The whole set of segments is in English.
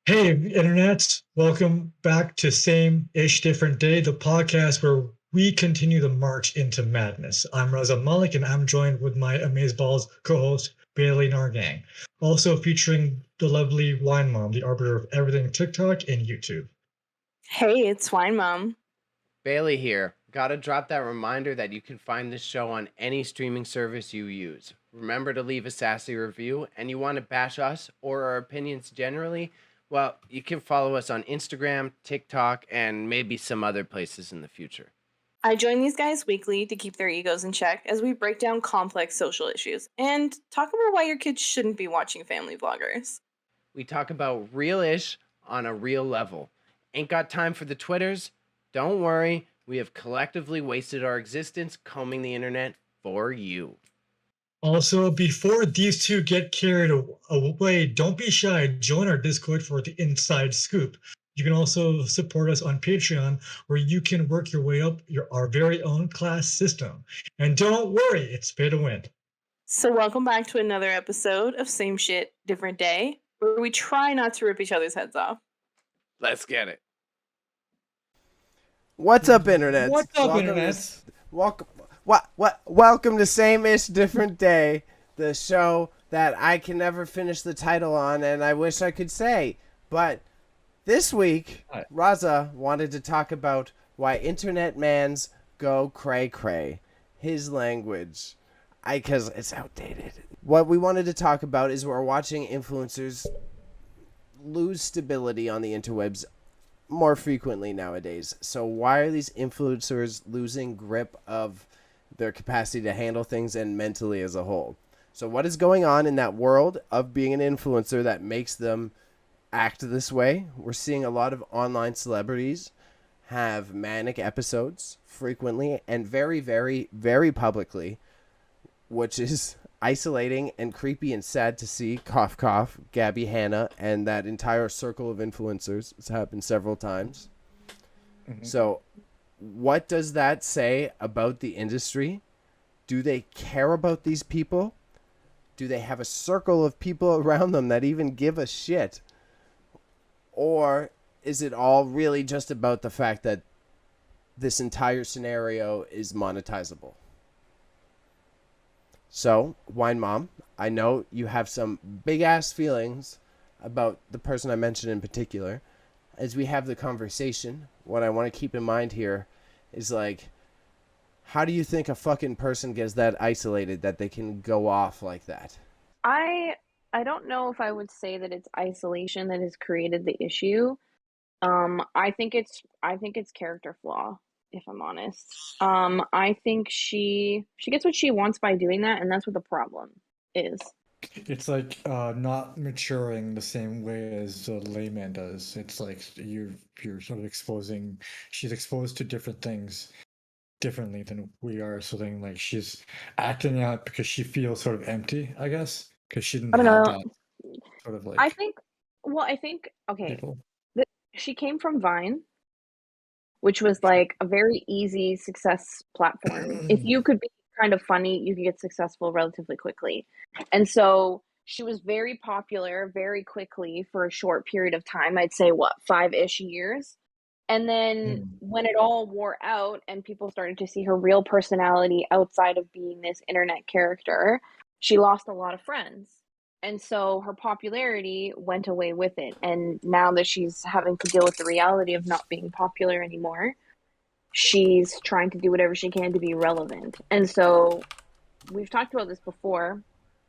Hey, Internet. Welcome back to Same-ish Different Day, the podcast where we continue the march into madness. I'm Raza Malik, and I'm joined with my Amazeballs co-host, Bailey Nargang. Also featuring the lovely Wine Mom, the arbiter of everything TikTok and YouTube. Hey, it's Wine Mom. Bailey here. Gotta drop that reminder that you can find this show on any streaming service you use. Remember to leave a sassy review, and you want to bash us or our opinions generally? Well, you can follow us on Instagram, TikTok, and maybe some other places in the future. I join these guys weekly to keep their egos in check as we break down complex social issues and talk about why your kids shouldn't be watching family vloggers. We talk about real-ish on a real level. Ain't got time for the Twitters? Don't worry, we have collectively wasted our existence combing the internet for you. Also, before these two get carried away, don't be shy. Join our Discord for the inside scoop. You can also support us on Patreon, where you can work your way up our very own class system. And don't worry, it's pay to win. So, welcome back to another episode of Same Shit, Different Day, where we try not to rip each other's heads off. Let's get it. What's up, Internet? What's up, Internet? Welcome to Same-ish Different Day, the show that I can never finish the title on, and I wish I could say. But this week, Raza wanted to talk about why Internet mans go cray-cray. His language. Because it's outdated. What we wanted to talk about is we're watching influencers lose stability on the interwebs more frequently nowadays. So why are these influencers losing grip of their capacity to handle things and mentally as a whole? So what is going on in that world of being an influencer that makes them act this way? We're seeing a lot of online celebrities have manic episodes frequently and very, very, very publicly, which is isolating and creepy and sad to see. Cough, cough. Gabbi Hannah and that entire circle of influencers. It's happened several times. Mm-hmm. So what does that say about the industry? Do they care about these people? Do they have a circle of people around them that even give a shit? Or is it all really just about the fact that this entire scenario is monetizable? So, Wine Mom, I know you have some big-ass feelings about the person I mentioned in particular. As we have the conversation, what I want to keep in mind here is, like, how do you think a fucking person gets that isolated that they can go off like that? I don't know if I would say that it's isolation that has created the issue. I think it's character flaw, if I'm honest. I think she gets what she wants by doing that, and that's what the problem is. It's like not maturing the same way as a layman does. It's like you're sort of exposing. She's exposed to different things differently than we are. So then, like, she's acting out because she feels sort of empty, I guess, because she didn't I don't have know. that sort of like. I think okay. People. She came from Vine, which was like a very easy success platform. If you could be kind of funny, you could get successful relatively quickly. And so she was very popular very quickly for a short period of time. I'd say, 5-ish years. And then when it all wore out and people started to see her real personality outside of being this internet character, she lost a lot of friends. And so her popularity went away with it. And now that she's having to deal with the reality of not being popular anymore, she's trying to do whatever she can to be relevant. And so we've talked about this before.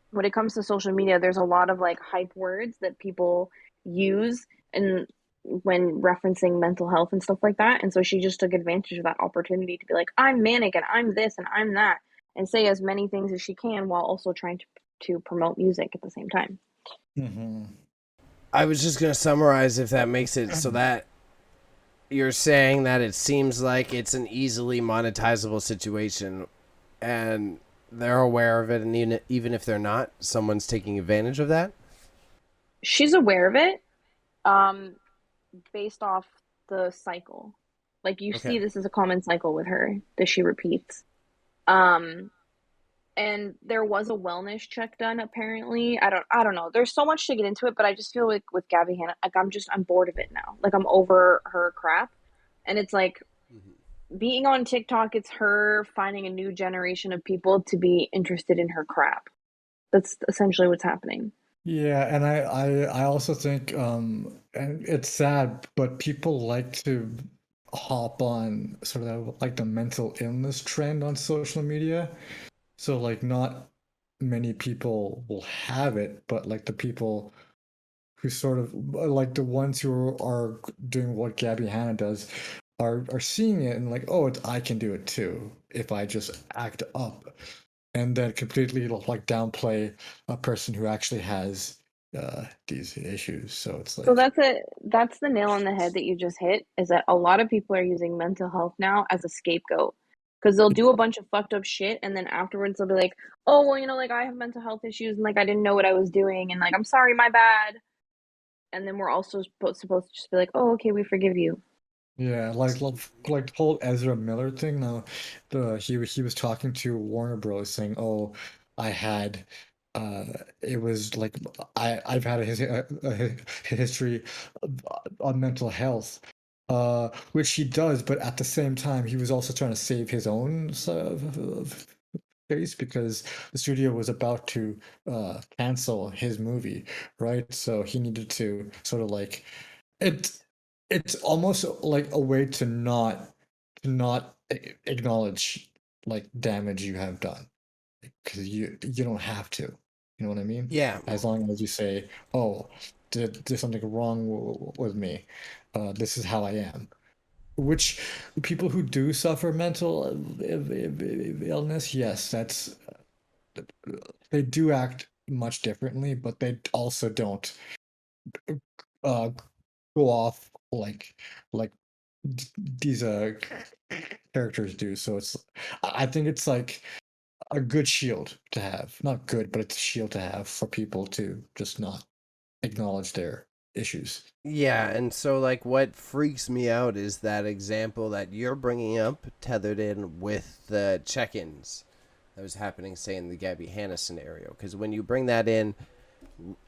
When it comes to social media, there's a lot of like hype words that people use and when referencing mental health and stuff like that. And so she just took advantage of that opportunity to be like, I'm manic and I'm this and I'm that, and say as many things as she can while also trying to promote music at the same time. Mm-hmm. I was just going to summarize, if that makes it so that you're saying that it seems like it's an easily monetizable situation and they're aware of it, and even if they're not, someone's taking advantage of that? She's aware of it, based off the cycle. Like, you see this is a common cycle with her that she repeats. and there was a wellness check done apparently. I don't know. There's so much to get into it, but I just feel like with Gabbi Hannah, like I'm bored of it now. Like I'm over her crap. And it's like being on TikTok, it's her finding a new generation of people to be interested in her crap. That's essentially what's happening. Yeah, and I also think and it's sad, but people like to hop on sort of like the mental illness trend on social media. So like not many people will have it, but like the people who sort of like the ones who are doing what Gabby Hanna does are seeing it and like, oh, I can do it too if I just act up, and then completely like downplay a person who actually has these issues. So it's So like, that's the nail on the head that you just hit, is that a lot of people are using mental health now as a scapegoat. Because they'll do a bunch of fucked up shit and then afterwards they'll be like, oh well, like I have mental health issues and like I didn't know what I was doing and like I'm sorry, my bad. And then we're also supposed to just be like, oh okay, we forgive you. yeah, like the whole Ezra Miller thing. Now, he was talking to Warner Bros. Saying, "Oh, I had, uh, it was like I've had a history on mental health, which he does, but at the same time, he was also trying to save his own face because the studio was about to cancel his movie, right? So he needed to sort of like it it's almost like a way to not acknowledge like damage you have done because you don't have to. You know what I mean? Yeah. As long as you say, "Oh, did something wrong with me? This is how I am." Which people who do suffer mental illness, yes, that's they do act much differently, but they also don't uh, go off like these characters do. So it's I think it's like a good shield to have. Not good, but it's a shield to have for people to just not acknowledge their issues. Yeah, and so like what freaks me out is that example that you're bringing up tethered in with the check-ins that was happening, say, in the Gabby Hannah scenario. Because when you bring that in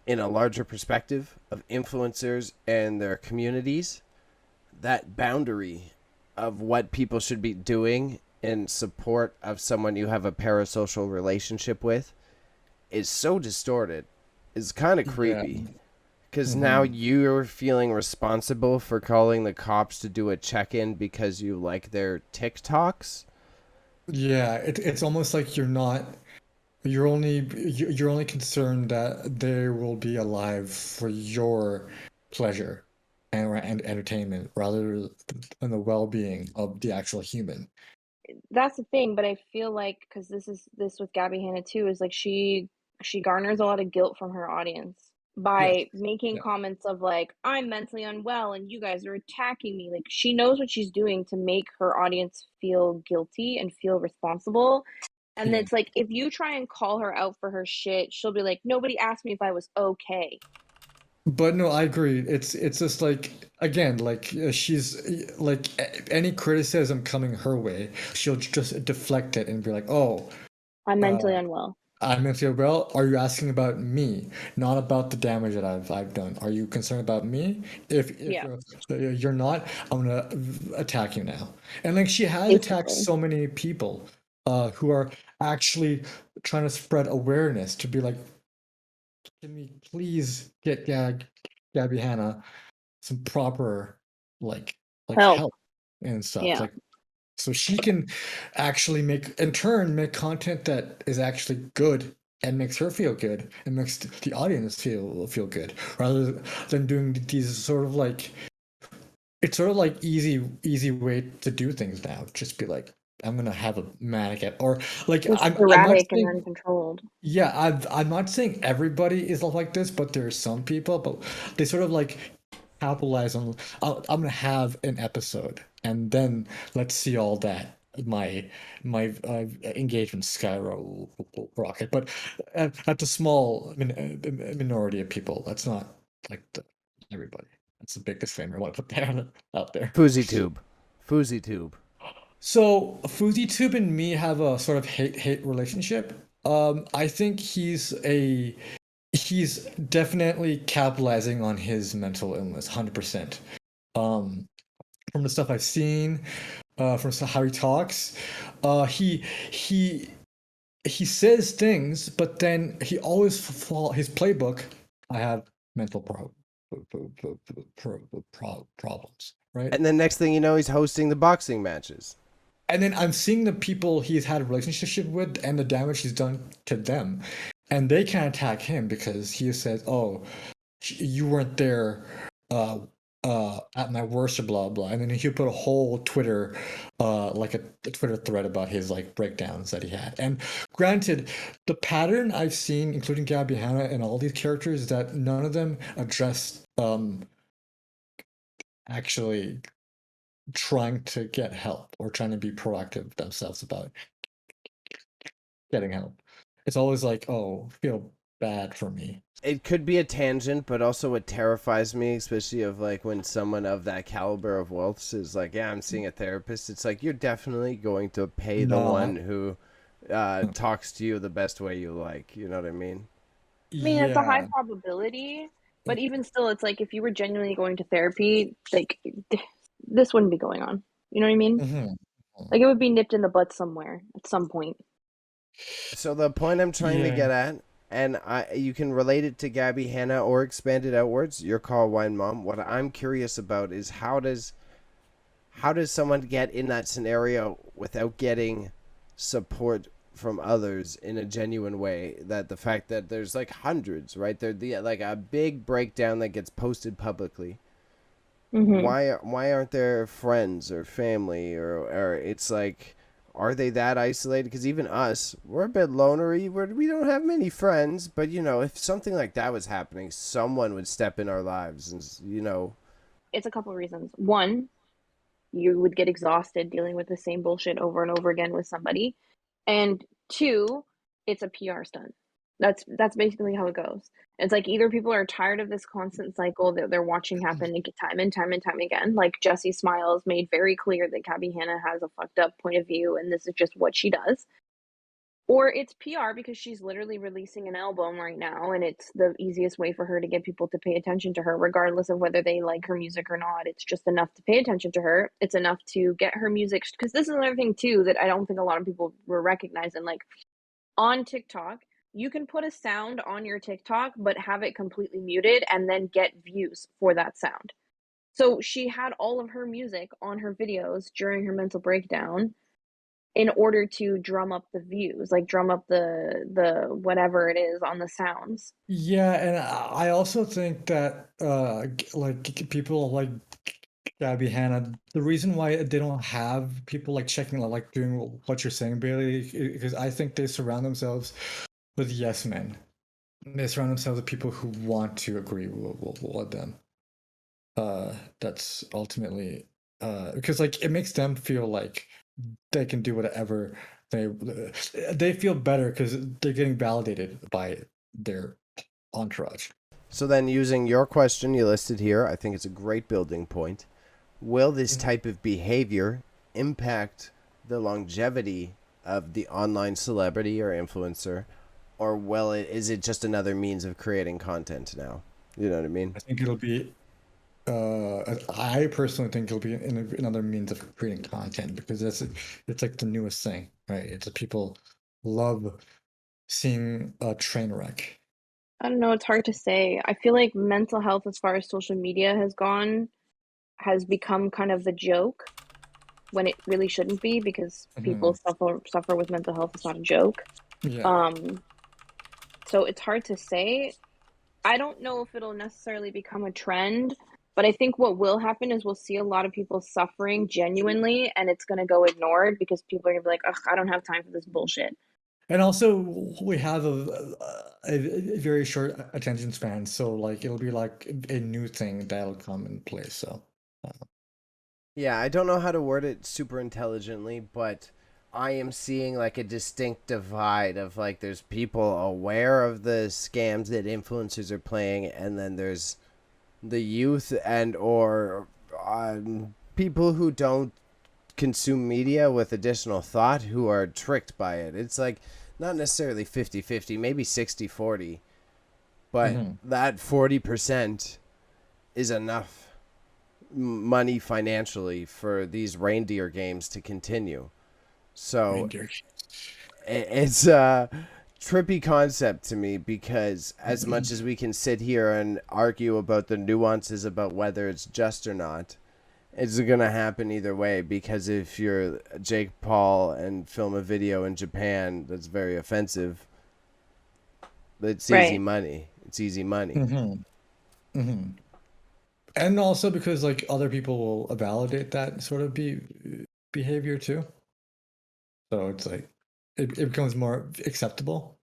a larger perspective of influencers and their communities, that boundary of what people should be doing in support of someone you have a parasocial relationship with is so distorted. It's kind of Yeah. creepy. Because now Mhm. you're feeling responsible for calling the cops to do a check-in because you like their TikToks. Yeah, it's almost like you're only concerned that they will be alive for your pleasure and entertainment rather than the well-being of the actual human. That's the thing, but I feel like because this with Gabby Hanna too is like she garners a lot of guilt from her audience Yes. by making Yeah. comments of like I'm mentally unwell and you guys are attacking me. Like she knows what she's doing to make her audience feel guilty and feel responsible. And Yeah. it's like if you try and call her out for her shit, she'll be like, nobody asked me if I was okay. But no, I agree. It's just like again, like she's like any criticism coming her way, she'll just deflect it and be like, "Oh, I'm mentally uh, unwell. I'm mentally well. Are you asking about me, not about the damage that I've done? Are you concerned about me? If Yeah, you're not, I'm gonna attack you now." And like she has attacked basically. so many people, who are actually trying to spread awareness to be like, "Can we please get Gabby Hanna some proper like Help. help and stuff Yeah. like so she can actually make in turn make content that is actually good and makes her feel good and makes the audience feel good rather than doing these sort of like it's sort of like easy way to do things now. Just be like, I'm gonna have a manic or like It's I'm not erratic and saying uncontrolled. yeah, I'm not saying everybody is like this, but there are some people, but they sort of like capitalize on. I'm gonna have an episode, and then let's see all that. My engagement skyrocket, but at the small minority of people, that's not like everybody. That's a big disclaimer I want to put there out there. FoozyTube. FoozyTube. So FoodieTube and me have a sort of hate relationship. I think he's definitely capitalizing on his mental illness, 100%. Um, from the stuff I've seen, from how he talks, he he says things, but then he always fall his playbook. I have mental problems, right? And then next thing you know, he's hosting the boxing matches. And then I'm seeing the people he's had a relationship with and the damage he's done to them, and they can't attack him because he says, "Oh, you weren't there at my worst," or blah blah. And then he'll put a whole Twitter, like a Twitter thread about his like breakdowns that he had. And granted, the pattern I've seen, including Gabbi Hannah and all these characters, is that none of them address actually trying to get help or trying to be proactive themselves about getting help. It's always like, oh, feel bad for me. It could be a tangent, but also it terrifies me, especially of like when someone of that caliber of wealth is like, yeah, I'm seeing a therapist. It's like, you're definitely going to pay the one who talks to you the best way you like. You know what I mean? I mean, it's a high Yeah. probability, but even still, it's like if you were genuinely going to therapy, like this wouldn't be going on. You know what I mean? Mhm. Like it would be nipped in the butt somewhere at some point. So the point I'm trying to Yeah. get at, and you can relate it to Gabbi Hannah or expand it outwards. Your call, Wine Mom. What I'm curious about is how does someone get in that scenario without getting support from others in a genuine way? That the fact that there's like hundreds, right? There, like a big breakdown that gets posted publicly. Mm-hmm. Why aren't there friends or family or it's like, are they that isolated? Because even us, we're a bit lonery. We don't have many friends, but you know, if something like that was happening, someone would step in our lives, and you know. It's a couple of reasons. One, you would get exhausted dealing with the same bullshit over and over again with somebody. And two, it's a PR stunt. That's basically how it goes. It's like either people are tired of this constant cycle that they're watching happen time and time and time again. Like Jessie Smiles made very clear that Gabbi Hannah has a fucked up point of view and this is just what she does. Or it's PR because she's literally releasing an album right now and it's the easiest way for her to get people to pay attention to her, regardless of whether they like her music or not. It's just enough to pay attention to her. It's enough to get her music. Because this is another thing, too, that I don't think a lot of people were recognizing. Like on TikTok, you can put a sound on your TikTok, but have it completely muted and then get views for that sound. So she had all of her music on her videos during her mental breakdown in order to drum up the views, like drum up the whatever it is on the sounds. Yeah, and I also think that like people like Gabby Hannah, the reason why they don't have people like checking like doing what you're saying, Bailey, because I think they surround themselves with yes men. They surround themselves with people who want to agree with them. That's ultimately because like it makes them feel like they can do whatever they feel better because they're getting validated by their entourage. So then, using your question you listed here, I think it's a great building point. Will this type of behavior impact the longevity of the online celebrity or influencer, or is it just another means of creating content now? You know what I mean? I think it'll be. I personally think it'll be another means of creating content because it's like the newest thing, right? It's people love seeing a train wreck. I don't know, it's hard to say. I feel like mental health as far as social media has gone has become kind of the joke when it really shouldn't be because people suffer with mental health. It's not a joke. Yeah. So it's hard to say. I don't know if it'll necessarily become a trend, but I think what will happen is we'll see a lot of people suffering genuinely and it's going to go ignored because people are going to be like, ugh, I don't have time for this bullshit. And also, we have a very short attention span, so like it'll be like a new thing that'll come in place. So, Yeah, I don't know how to word it super intelligently, but I am seeing like a distinct divide of like there's people aware of the scams that influencers are playing, and then there's the youth and or people who don't consume media with additional thought who are tricked by it. It's like not necessarily 50-50, maybe 60-40, but Mm-hmm. that 40% is enough money financially for these reindeer games to continue. So Reindeer. it's a trippy concept to me, because as much as we can sit here and argue about the nuances about whether it's just or not, it's going to happen either way, because if you're Jake Paul and film a video in Japan that's very offensive, it's easy Right. money. It's easy money. Mm-hmm. Mm-hmm. And also because like other people will validate that sort of behavior too. So it's like it becomes more acceptable,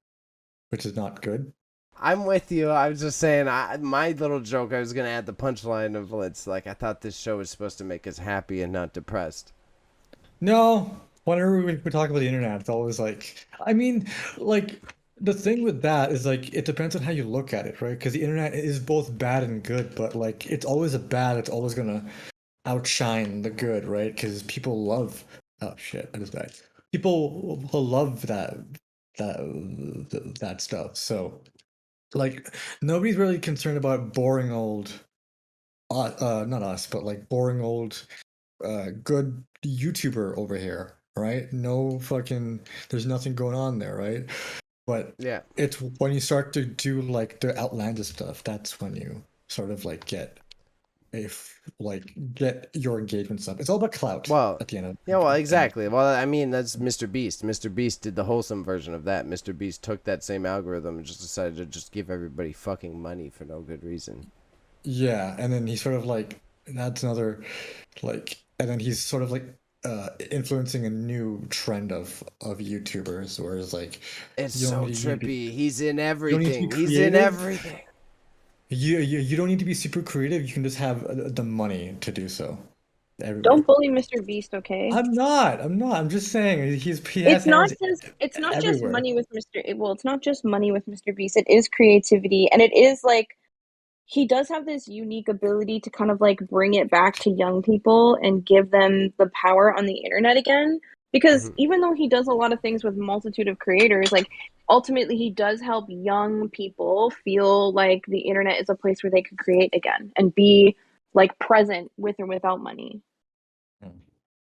which is not good. I'm with you. I was just saying, my little joke, I was going to add the punchline of, it's like, I thought this show was supposed to make us happy and not depressed. No, whenever we talk about the internet, it's always like, I mean, like the thing with that is like it depends on how you look at it, right? Because the internet is both bad and good, but like it's always a bad, it's always gonna outshine the good, right? Because people love, oh shit, I just died. People will love that stuff. So like nobody's really concerned about boring old, not us, but like boring old good YouTuber over here, right? No fucking, there's nothing going on there, right? But Yeah. it's when you start to do like the outlandish stuff, that's when you sort of like get get your engagements up. It's all about clout Well, at the end of yeah, well, the day. exactly. Well, I mean, that's Mr. Beast. Mr. Beast did the wholesome version of that. Mr. Beast took that same algorithm and just decided to just give everybody fucking money for no good reason. Yeah, and then he sort of like that's another like, and then he's sort of like influencing a new trend of YouTubers, whereas like It's you don't so need to be trippy. He's in you don't need to be everything. He's in creative. everything. You don't need to be super creative. You can just have the money to do so. Everybody. Don't bully Mr. Beast, okay? I'm not. I'm not. I'm just saying he has It's not hands just everywhere. money with well, it's not just money with Mr. Beast. It is creativity, and it is like he does have this unique ability to kind of like bring it back to young people and give them the power on the internet again. Because Mhm. even though he does a lot of things with multitude of creators, like ultimately he does help young people feel like the internet is a place where they can create again and be like present with or without money.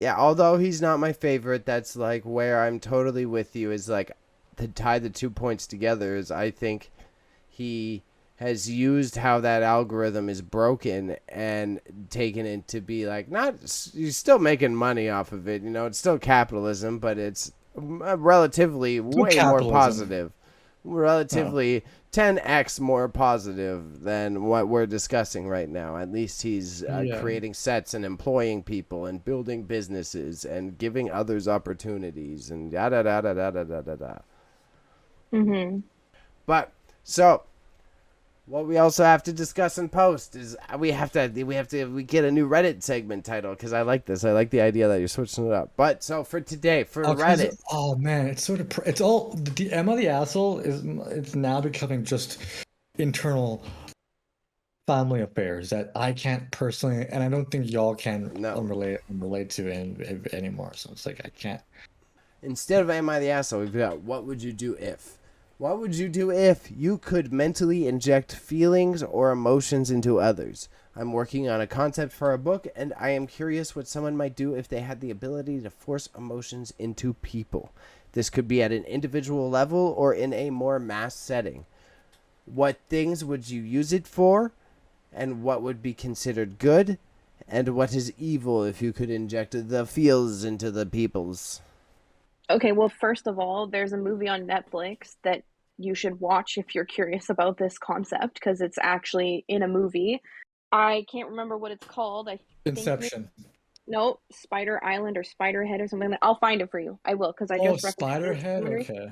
Yeah, although he's not my favorite, that's like where I'm totally with you, is like to tie the 2 points together is I think he has used how that algorithm is broken and taken it to be like, not, he's still making money off of it, it's still capitalism, but it's relatively True way more capitalism. positive, Oh, relatively 10x more positive than what we're discussing right now. At least he's yeah. creating sets and employing people and building businesses and giving others opportunities and da da da da da da da da. Mm-hmm. But so what we also have to discuss in post is we get a new Reddit segment title, because I like this. I like the idea that you're switching it up. But so for today, for Because Reddit, oh man, it's sort of it's all the Emma the asshole is it's now becoming just internal family affairs that I can't personally, and I don't think y'all can no. relate to anymore. So it's like I can't. Instead of Am I the Asshole, we've got What Would You Do If? What would you do if you could mentally inject feelings or emotions into others? I'm working on a concept for a book, and I am curious what someone might do if they had the ability to force emotions into people. This could be at an individual level or in a more mass setting. What things would you use it for? And what would be considered good? And what is evil if you could inject the feels into the peoples? Okay, well, first of all, there's a movie on Netflix that you should watch if you're curious about this concept because it's actually in a movie. I can't remember what it's called. I think maybe Inception. no, Spider Island or Spiderhead or something like that. I'll find it for you. I will because I Oh, just recommended it to Spiderhead. somebody.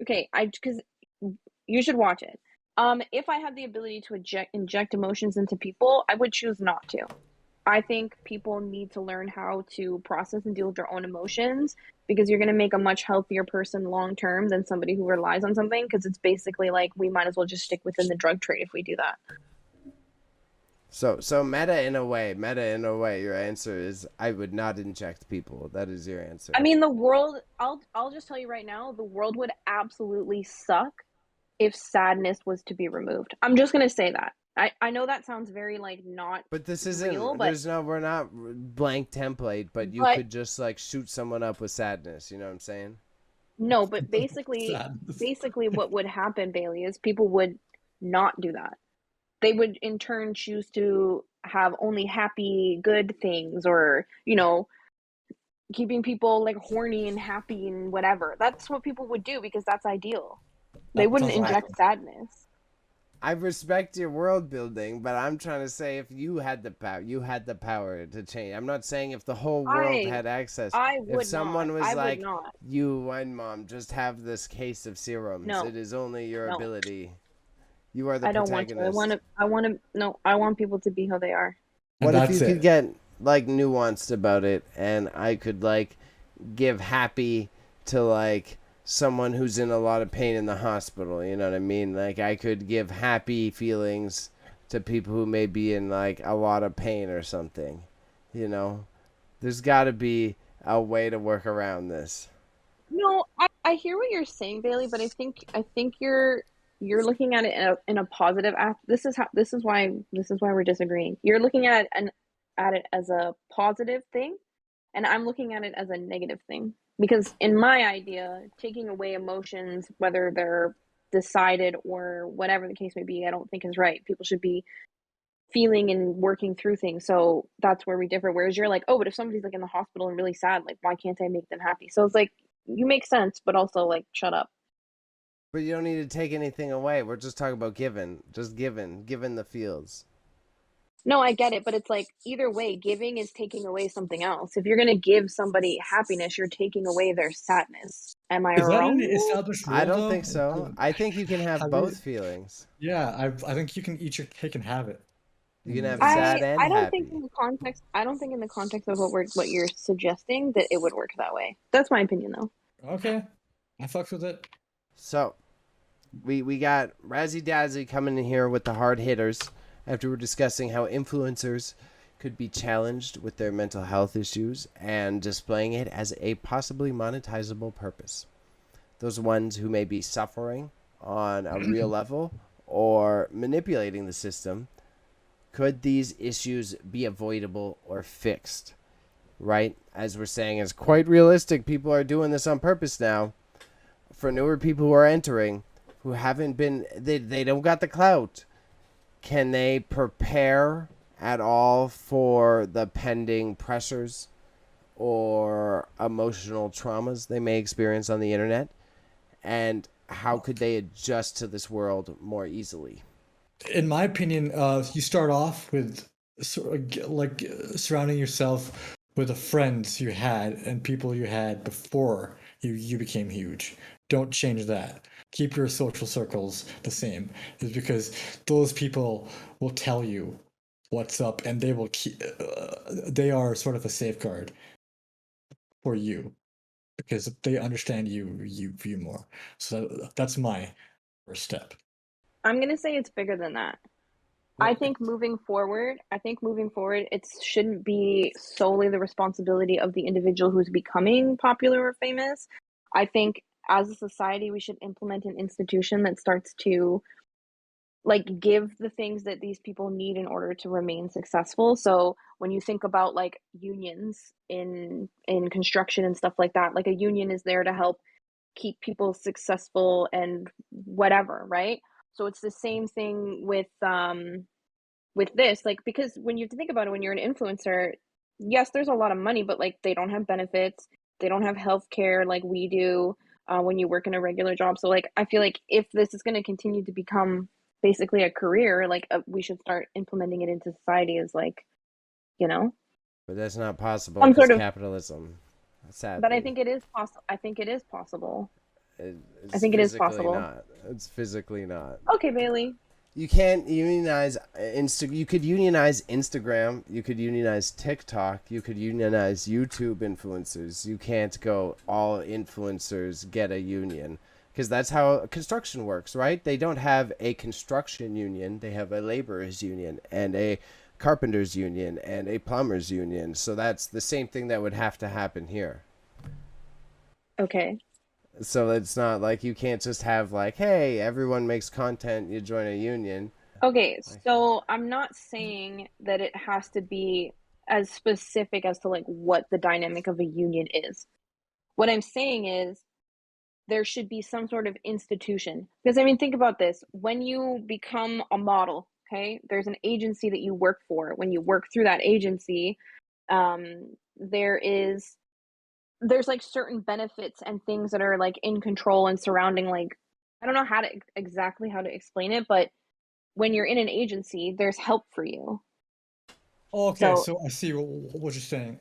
Okay. I because you should watch it. If I had the ability to inject emotions into people, I would choose not to. I think people need to learn how to process and deal with their own emotions because you're going to make a much healthier person long term than somebody who relies on something because it's basically like we might as well just stick within the drug trade if we do that. So meta in a way, your answer is I would not inject people. That is your answer. I mean, the world, I'll just tell you right now, the world would absolutely suck if sadness was to be removed. I'm just going to say that. I know that sounds very like not But this real, isn't, but we're not blank template, but you but could just like shoot someone up with sadness. You know what I'm saying? no, but basically Sadness. what would happen, Bailey, is people would not do that. They would in turn choose to have only happy, good things, or, keeping people like horny and happy and whatever. That's what people would do because that's ideal. They That wouldn't sounds inject awesome. sadness. I respect your world building, but I'm trying to say if you had the power to change. I'm not saying if the whole world I had access. I If would not. someone was I would like, not. you and mom just have this case of serums. No. It is only your No. ability. You are the I don't want to. protagonist. No, I want people to be who they are. And What if you that's could it. get like nuanced about it and I could like give happy to like someone who's in a lot of pain in the hospital, you know what I mean? Like I could give happy feelings to people who may be in like a lot of pain or something. You know? There's got to be a way to work around this. No, I hear what you're saying, Bailey, but I think you're looking at it in a positive this is why we're disagreeing. You're looking at it as a positive thing, and I'm looking at it as a negative thing. Because in my idea, taking away emotions, whether they're decided or whatever the case may be, I don't think is right. People should be feeling and working through things. So that's where we differ. Whereas you're like, oh, but if somebody's like in the hospital and really sad, like why can't I make them happy? So it's like you make sense, but also like shut up. But you don't need to take anything away. We're just talking about giving the feels. No, I get it, but it's like either way, giving is taking away something else. If you're gonna give somebody happiness, you're taking away their sadness. Am I Is that an wrong? established I rule, don't though? think so. I think you can have Have both you? feelings. Yeah, I think you can eat your cake and have it. You can have That's sad and I don't think happy. in the context I don't think in the context of what you're suggesting that it would work that way. That's my opinion though. okay. I fucks with it. So, we got Razzie Dazzy coming in here with the hard hitters after we're discussing how influencers could be challenged with their mental health issues and displaying it as a possibly monetizable purpose. Those ones who may be suffering on a real level or manipulating the system, could these issues be avoidable or fixed? Right? As we're saying, is quite realistic. People are doing this on purpose now. For newer people who are entering, who haven't been, they don't got the clout. Can they prepare at all for the pending pressures or emotional traumas they may experience on the internet? And how could they adjust to this world more easily? In my opinion, you start off with surrounding yourself with the friends you had and people you had before you became huge. Don't change that. Keep your social circles the same. Is because those people will tell you what's up, and they will keep. They are sort of a safeguard for you because they understand you more. So that's my first step. I'm gonna say it's bigger than that. I think moving forward, it shouldn't be solely the responsibility of the individual who's becoming popular or famous. I think as a society, we should implement an institution that starts to like give the things that these people need in order to remain successful. So when you think about like unions in construction and stuff like that, like a union is there to help keep people successful and whatever, right? So it's the same thing with this, like, because when you think about it, when you're an influencer, yes, there's a lot of money, but like they don't have benefits, they don't have health care like we do when you work in a regular job. So like I feel like if this is going to continue to become basically a career, like we should start implementing it into society as like, you know, But that's not possible some because sort of. capitalism, But I sadly, think it is possible. I think it is possible. I it's think it is physically possible. not. It's physically not. Okay, Bailey. You can't unionize You could unionize Instagram. You could unionize TikTok. You could unionize YouTube influencers. You can't go all influencers get a union because that's how construction works, right? They don't have a construction union. They have a laborers union and a carpenters union and a plumbers union. So that's the same thing that would have to happen here. Okay. So it's not like you can't just have like, hey, everyone makes content, you join a union. Okay, so I'm not saying that it has to be as specific as to like what the dynamic of a union is. What I'm saying is there should be some sort of institution. Because I mean, think about this. When you become a model, okay, there's an agency that you work for. When you work through that agency, there's like certain benefits and things that are like in control and surrounding, like, I don't know exactly how to explain it, but when you're in an agency, there's help for you. Okay, So so I see what you're saying.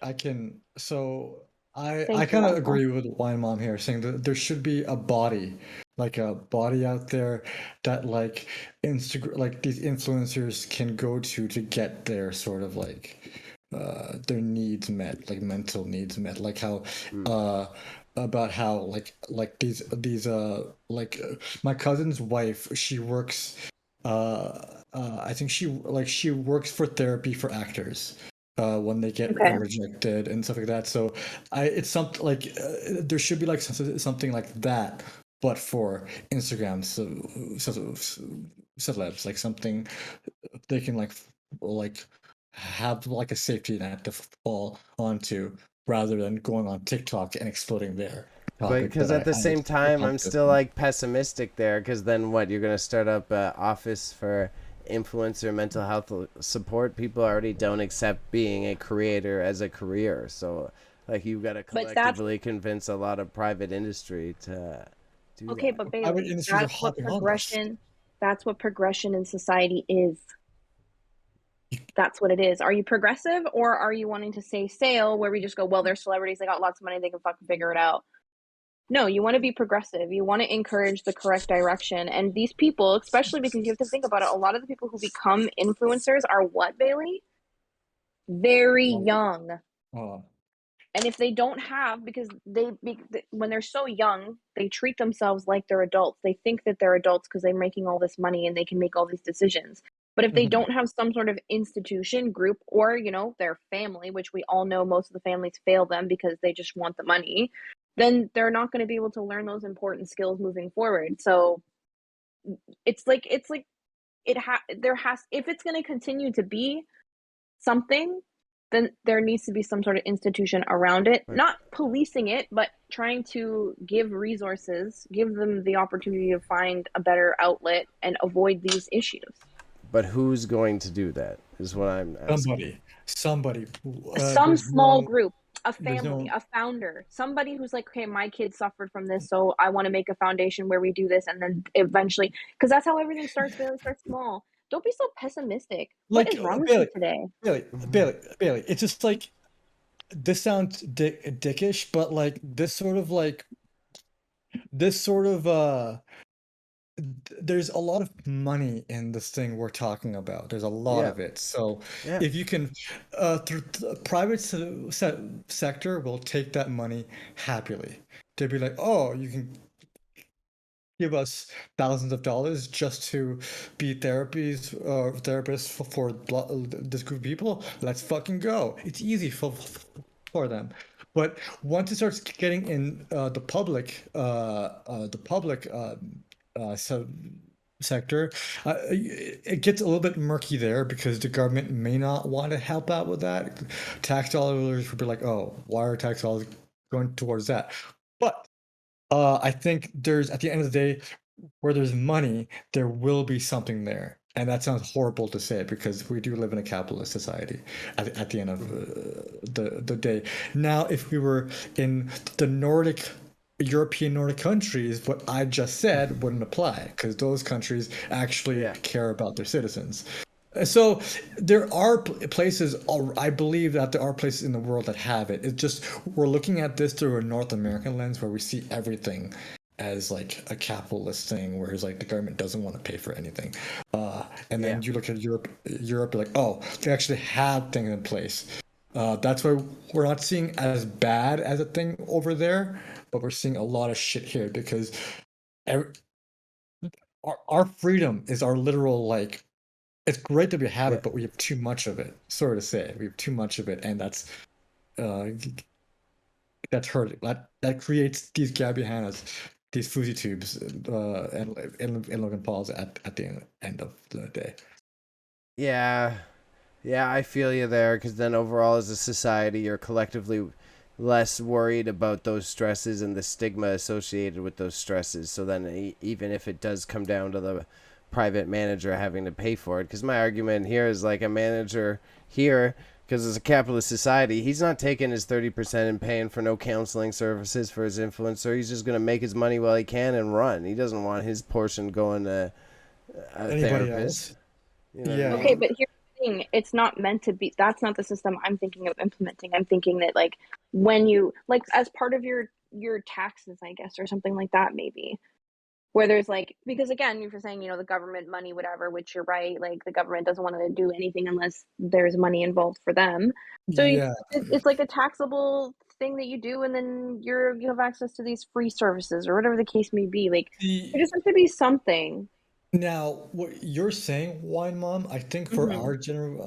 I can, so I thank you, kind of Oswald. agree with Wine Mom here, saying that there should be a body, like a body out there that like Instagram, like these influencers can go to get their sort of like their needs met, like mental needs met, like how uh about how my cousin's wife, she works I think she works for therapy for actors when they get Okay. rejected and stuff like that. So it's something like there should be like something like that, but for Instagram, celebs, like something they can like have like a safety net to fall onto rather than going on TikTok and exploding their But topic because that at the I same time, I'm understand. still like pessimistic there. Because then what? You're gonna start up an office for influencer mental health support. People already don't accept being a creator as a career. So like you've got to But that's collectively convince a lot of private industry to do okay, that. but Private Bailey, industries are hopping on this. that's what progression in society is. That's what it is. Are you progressive, or are you wanting to say sale where we just go, well, they're celebrities, they got lots of money, they can fucking figure it out? No, you want to be progressive. You want to encourage the correct direction. And these people, especially because you have to think about it, a lot of the people who become influencers are what, Bailey? Very young. Oh, And if they don't have, because when they're so young, they treat themselves like they're adults. They think that they're adults because they're making all this money and they can make all these decisions. But if they mhm. don't have some sort of institution, group, or, their family, which we all know most of the families fail them because they just want the money, then they're not going to be able to learn those important skills moving forward. So it's like if it's going to continue to be something, then there needs to be some sort of institution around it, But not policing it, but trying to give resources, give them the opportunity to find a better outlet and avoid these issues. who's going to do that? Is what I'm asking. Somebody. Some small group, a There's family, no. a founder, somebody who's like, okay, my kid suffered from this, so I want to make a foundation where we do this, and then eventually, because that's how everything starts, Bailey. Start small. Don't be so pessimistic. What Like is wrong with you Bailey, today? Bailey, Mhm. Bailey, Bailey. It's just like this sounds dickish, but like this sort of there's a lot of money in this thing we're talking about. There's a lot Yeah. of it. So Yeah. if you can, the private sector will take that money happily. They'll be like, oh, you can give us thousands of dollars just to be therapists for this group of people. Let's fucking go. It's easy for them. But once it starts getting in the public so sector, it gets a little bit murky there because the government may not want to help out with that. Tax dollars would be like, oh, why are tax dollars going towards that? But I think there's at the end of the day, where there's money, there will be something there. And that sounds horrible to say because we do live in a capitalist society at the end of the day. Now, if we were in the European Nordic countries, what I just said wouldn't apply because those countries actually Yeah. care about their citizens. So there are places, I believe that there are places in the world that have it. It's just we're looking at this through a North American lens where we see everything as like a capitalist thing, whereas like the government doesn't want to pay for anything. And Yeah. then you look at Europe, like, oh, they actually have things in place. That's why we're not seeing as bad as a thing over there, but we're seeing a lot of shit here because every, our freedom is our literal like it's great that we have Yeah. it, but we have too much of it. Sorry to say, we have too much of it, and uh, that's hurting. That creates these Gabbi Hannahs, these Fuzi tubes, and Logan Pauls at the end of the day. Yeah. Yeah, I feel you there, because then overall as a society, you're collectively less worried about those stresses and the stigma associated with those stresses. So then even if it does come down to the private manager having to pay for it, because my argument here is like a manager here, because it's a capitalist society, he's not taking his 30% and paying for no counseling services for his influencer. He's just going to make his money while he can and run. He doesn't want his portion going to a Anybody therapist. else? You know what I Yeah. Okay, mean? but here's the thing. It's not meant to be. That's not the system I'm thinking of implementing. I'm thinking that like when you like as part of your taxes, I guess, or something like that, maybe. Where there's like because again, you're saying, the government money, whatever, which you're right, like the government doesn't want to do anything unless there's money involved for them. So Yeah. it's like a taxable thing that you do, and then you have access to these free services or whatever the case may be. Like there just has to be something. Now, what you're saying, Wine Mom, I think for Hmm. our generation,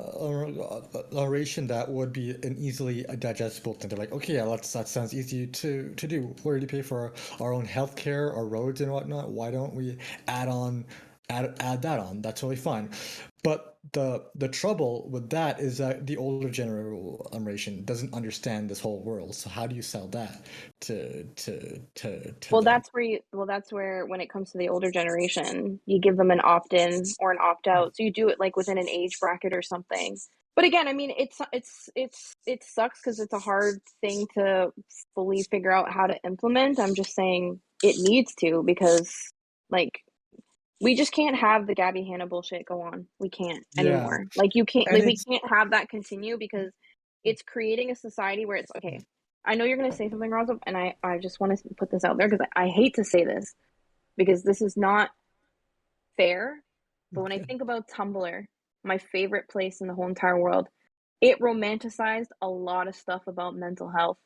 that would be an easily digestible thing. They're like, okay, yeah, that sounds easy to do. We already pay for our own healthcare, our roads and whatnot. Why don't we add on, add that on? That's totally fine. But the trouble with that is that the older generation doesn't understand this whole world. So how do you sell that to Well, them? that's where when it comes to the older generation, you give them an opt-in or an opt-out. So you do it like within an age bracket or something. But again, I mean, it sucks because it's a hard thing to fully figure out how to implement. I'm just saying it needs to because like we just can't have the Gabby Hannah bullshit go on. We can't Yeah, anymore. Like you can't and like we it's can't have that continue because it's creating a society where it's okay. I know you're gonna say something, Rosa, and I just want to put this out there because I hate to say this because this is not fair. But when I think about Tumblr, my favorite place in the whole entire world, it romanticized a lot of stuff about mental health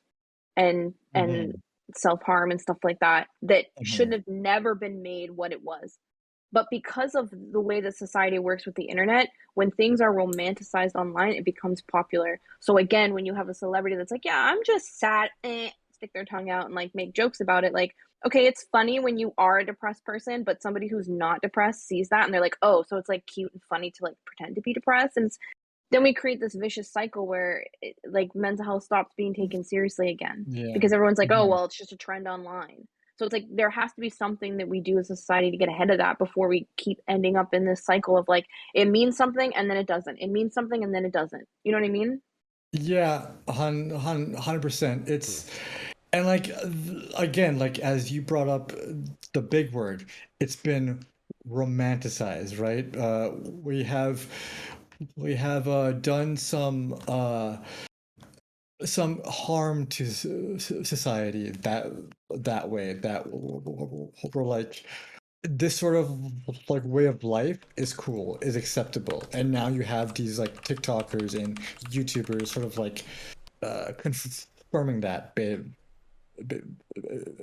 and Mhm, self-harm and stuff like that that should mhm. have never been made what it was. But because of the way that society works with the internet, when things are romanticized online, it becomes popular. So again, when you have a celebrity that's like, "Yeah, I'm just sad," stick their tongue out and like make jokes about it, like, okay, it's funny when you are a depressed person, but somebody who's not depressed sees that and they're like, "Oh, so it's like cute and funny to like pretend to be depressed." And then we create this vicious cycle where like mental health stops being taken seriously again Yeah. because everyone's like, "Oh, Mhm. well, it's just a trend online." So it's like there has to be something that we do as a society to get ahead of that before we keep ending up in this cycle of like it means something and then it doesn't. It means something and then it doesn't. You know what I mean? Yeah, 100%. It's and like again, like as you brought up the big word, it's been romanticized, right? We have done some harm to society that way that we're like this sort of like way of life is cool, is acceptable, and now you have these like TikTokers and YouTubers sort of like confirming that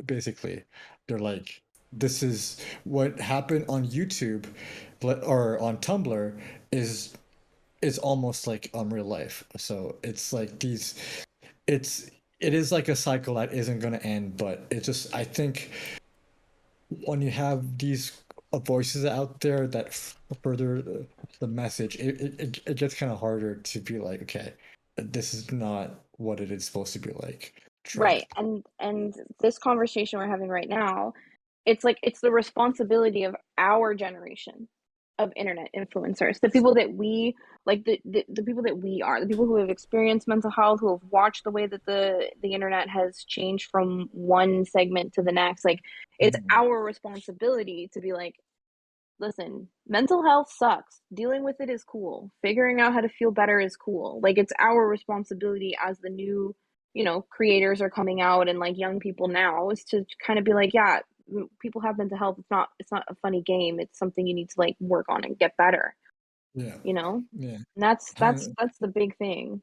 basically. They're like, this is what happened on YouTube or on Tumblr is is almost like real life. So it's like it's it is like a cycle that isn't going to end, but it just I think when you have these voices out there that further the message, it gets kind of harder to be like, okay, this is not what it is supposed to be like. True. Right. And this conversation we're having right now, it's like it's the responsibility of our generation of internet influencers, the people that we like the people that we are, the people who have experienced mental health, who have watched the way that the internet has changed from one segment to the next. Like it's Mhm. our responsibility to be like, listen, mental health sucks. Dealing with it is cool. Figuring out how to feel better is cool. Like it's our responsibility as the new, creators are coming out and like young people now is to kind of be like, yeah, people have mental health. It's not a funny game. It's something you need to like work on and get better, Yeah, you know? yeah. And that's that's Hun- that's the big thing.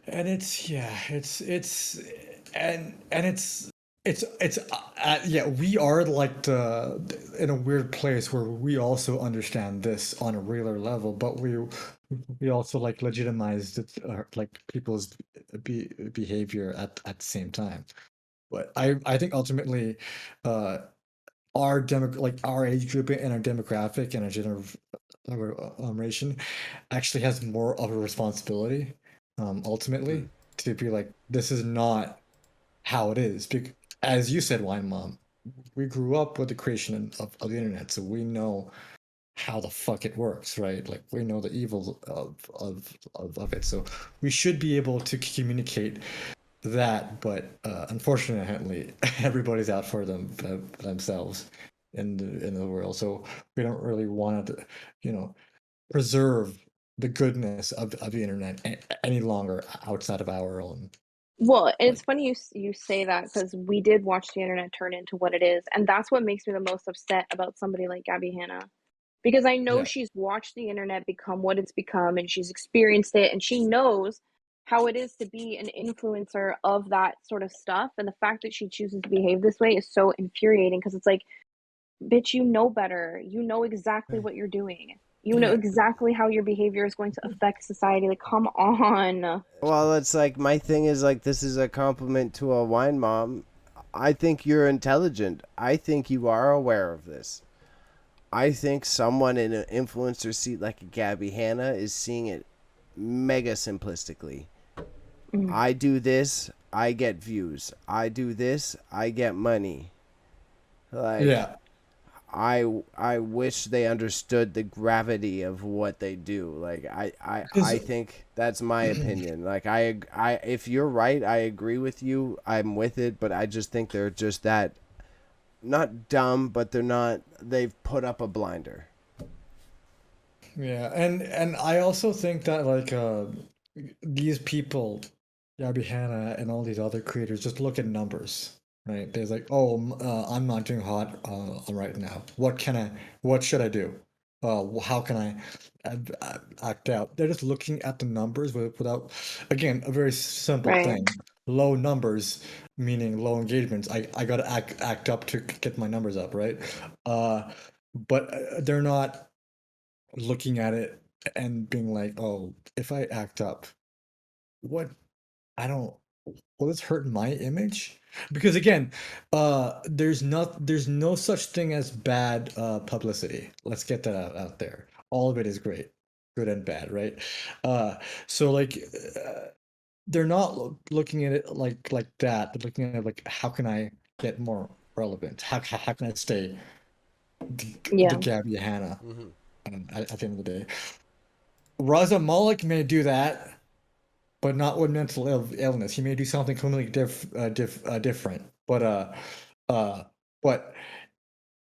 And it's yeah, it's and it's yeah, we are like in a weird place where we also understand this on a regular level, but we also like legitimize like people's behavior at the same time. But I think ultimately, uh, like our age group and our demographic and generation actually has more of a responsibility, ultimately, to be like, this is not how it is. As you said, Wine Mom, we grew up with the creation of the internet, so we know how the fuck it works, right? Like we know the evil of it. So we should be able to communicate that, but unfortunately, everybody's out for themselves in the world. So we don't really want to, you know, preserve the goodness of the internet any longer outside of our own. Well, it's Like, funny you say that because we did watch the internet turn into what it is, and that's what makes me the most upset about somebody like Gabbi Hannah. Because I know yeah, she's watched the internet become what it's become and she's experienced it and she knows how it is to be an influencer of that sort of stuff. And the fact that she chooses to behave this way is so infuriating because it's like, bitch, you know better. You know exactly what you're doing. You know yeah. exactly how your behavior is going to affect society. Like, come on. Well, it's like my thing is like this is a compliment to a wine mom. I think you're intelligent. I think you are aware of this. I think someone in an influencer seat like a Gabbi Hannah is seeing it mega simplistically. Mm. I do this, I get views. I do this, I get money. Like Yeah. I wish they understood the gravity of what they do. Like Because I think that's my opinion. Like I if you're right, I agree with you. I'm with it, but I just think they're just that not dumb, but they're not they've put up a blinder. yeah, and I also think that like these people, Gabby Hanna and all these other creators, just look at numbers, right? They're like, oh, I'm not doing hot right now. What should I do? How can I act out? They're just looking at the numbers without, again, a very simple Right. thing. Low numbers meaning low engagements. I gotta act up to get my numbers up, right? Uh, but they're not looking at it and being like, "Oh, if I act up, what I don't will this hurt my image?" Because again, there's no such thing as bad publicity. Let's get that out there. All of it is great, good and bad, right? Uh, so like they're not looking at it like that. They're looking at it like, how can I get more relevant? How can I stay the Yeah. Gabby Hanna at the end of the day? Raza Malik may do that, but not with mental illness. He may do something completely different. Uh, but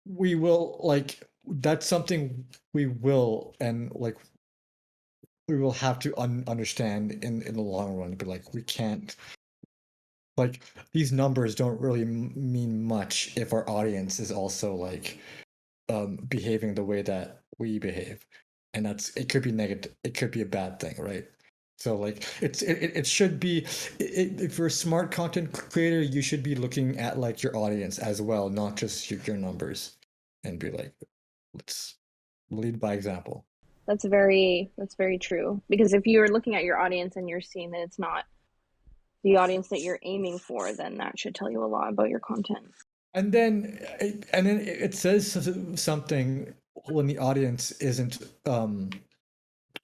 we will like that's something we will and like we will have to understand in the long run. Be like, we can't like these numbers don't really mean much if our audience is also like behaving the way that we behave, and it could be negative, it could be a bad thing, right? So like it should be if you're a smart content creator, you should be looking at like your audience as well, not just your numbers, and be like, let's lead by example. That's very true. Because if you're looking at your audience and you're seeing that it's not the audience that you're aiming for, then that should tell you a lot about your content. And then it says something when the audience isn't the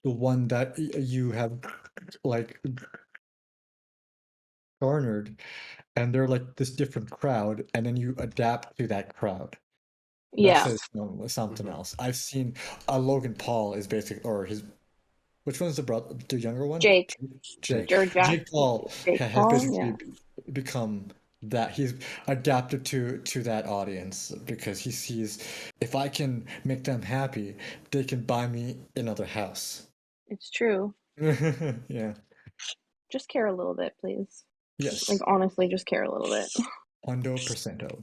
one that you have like garnered, and they're like this different crowd, and then you adapt to that crowd. That Yeah. says something else. I've seen Logan Paul is basic, or his which one's the brother, the younger one? Jake Jake. or Jack. Jake Paul Jake has Paul. basically Yeah. become that. He's adapted to that audience because he sees if I can make them happy, they can buy me another house. It's true. Yeah. Just care a little bit, please. Like, Yes. honestly, just care a little bit. Hundo percento.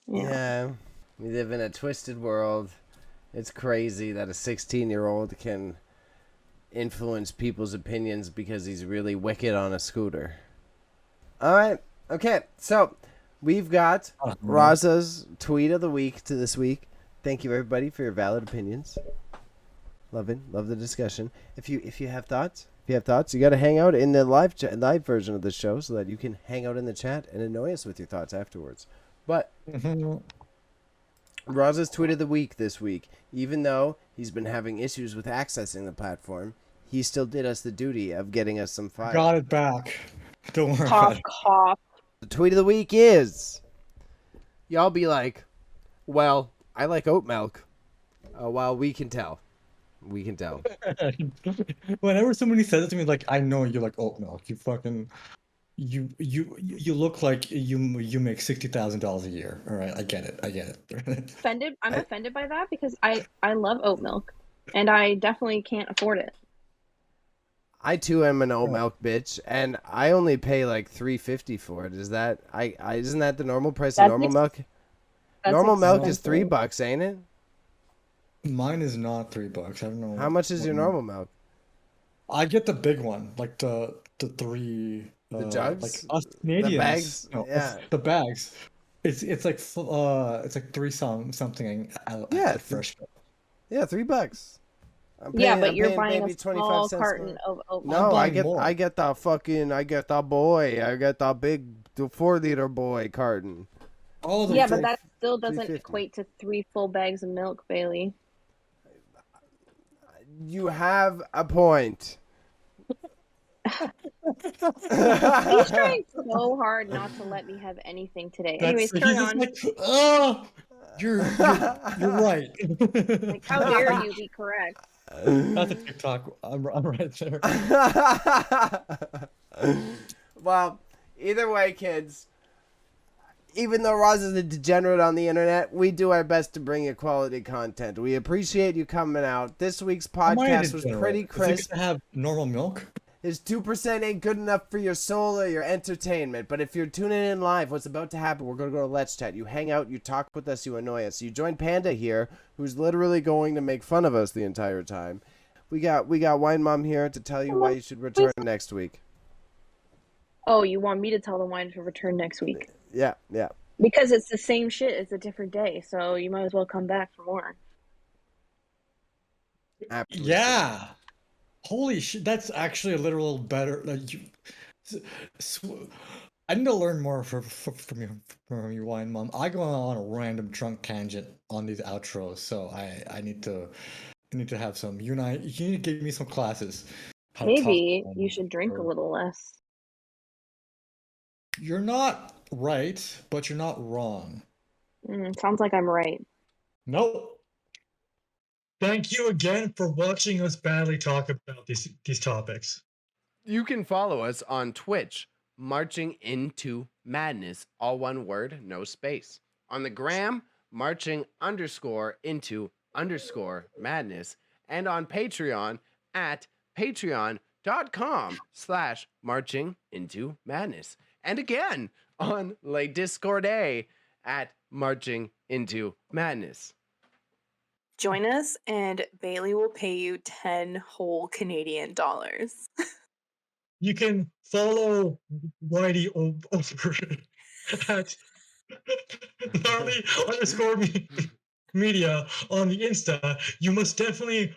Yeah. Yeah. We live in a twisted world. It's crazy that a 16-year-old can influence people's opinions because he's really wicked on a scooter. All right. Okay. So, We've got Oh, Raza's tweet of the week to this week. Thank you, everybody, for your valid opinions. Love the discussion. If you have thoughts, you got to hang out in the live version of the show so that you can hang out in the chat and annoy us with your thoughts afterwards. But Raza's tweet of the week this week, even though he's been having issues with accessing the platform, he still did us the duty of getting us some fire. Got it back. Don't worry Cough, about it. cough. The tweet of the week is, y'all be like, well, I like oat milk. Well, we can tell. We can tell. Whenever somebody says it to me, like, I know you like oat milk. You fucking, you look like you make $60,000 a year. All right, I get it. Offended? I'm offended by that because I love oat milk, and I definitely can't afford it. I too am an oat milk bitch, and I only pay like $3.50 for it. Is that isn't that the normal price of normal milk? Normal milk is $3, ain't it? Mine is not $3. I don't know. How much is your normal milk? I get the big one, like the three. The jugs? Like us Canadians. The bags? No, Yeah. the bags. It's like three something. Yeah, fresh. Yeah, $3. Yeah, but you're paying buying maybe a small 25 cents carton for of oat milk. No, I buying more. get the 4-liter boy carton. Oh, Yeah, but that still doesn't $3.50. equate to 3 full bags of milk, Bailey. You have a point. He's trying so hard not to let me have anything today. Anyways, carry on. Like, oh, you're right. Like, how dare you be correct? That's a TikTok. I'm right there. Well, either way, kids, even though Roz is a degenerate on the internet, we do our best to bring you quality content. We appreciate you coming out. This week's podcast was pretty crisp. Is it gonna have normal milk? His 2% ain't good enough for your soul or your entertainment. But if you're tuning in live, what's about to happen, we're going to go to Let's Chat. You hang out, you talk with us, you annoy us. You join Panda here, who's literally going to make fun of us the entire time. We got Wine Mom here to tell you why you should return next week. Oh, you want me to tell them why to return next week? Yeah. Because it's the same shit. It's a different day. So you might as well come back for more. Absolutely. Yeah. Holy shit, that's actually a little better. I need to learn more from you, Wine Mom. I go on a random drunk tangent on these outros, so I need to have some. You need to give me some classes. Maybe you should drink a little less. You're not right, but you're not wrong. Sounds like I'm right. Nope. Thank you again for watching us badly talk about these topics. You can follow us on Twitch, Marching Into Madness, all one word, no space. On the gram, marching_into_madness, and on Patreon at patreon.com/marchingintomadness. And again, on Le Discord at Marching Into Madness. Join us, and Bailey will pay you 10 whole Canadian dollars. You can follow Whitey over at gnarly_media on the Insta. You must definitely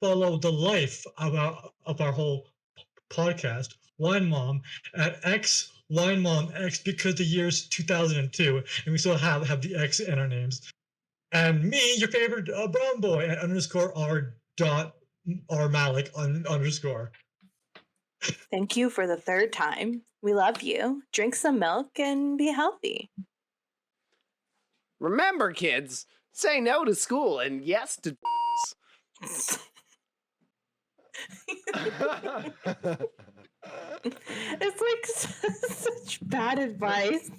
follow the life of our whole podcast, Wine Mom, at XWineMomX, because the year's 2002, and we still have the X in our names. And me, your favorite brown boy, at _R.R_Malik_. Thank you for the third time. We love you. Drink some milk and be healthy. Remember, kids, say no to school and yes to It's like such bad advice.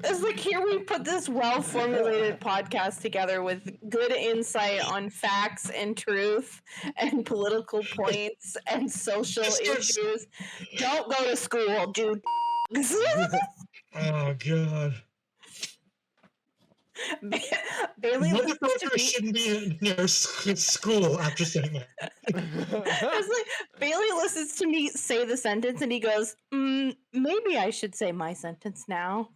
It's like, here we put this well-formulated podcast together with good insight on facts and truth and political points and social issues. Don't go to school, dude. Oh, God. Bailey listens to Motherfucker me. shouldn't be in your school after saying that. It's like Bailey listens to me say the sentence and he goes, maybe I should say my sentence now.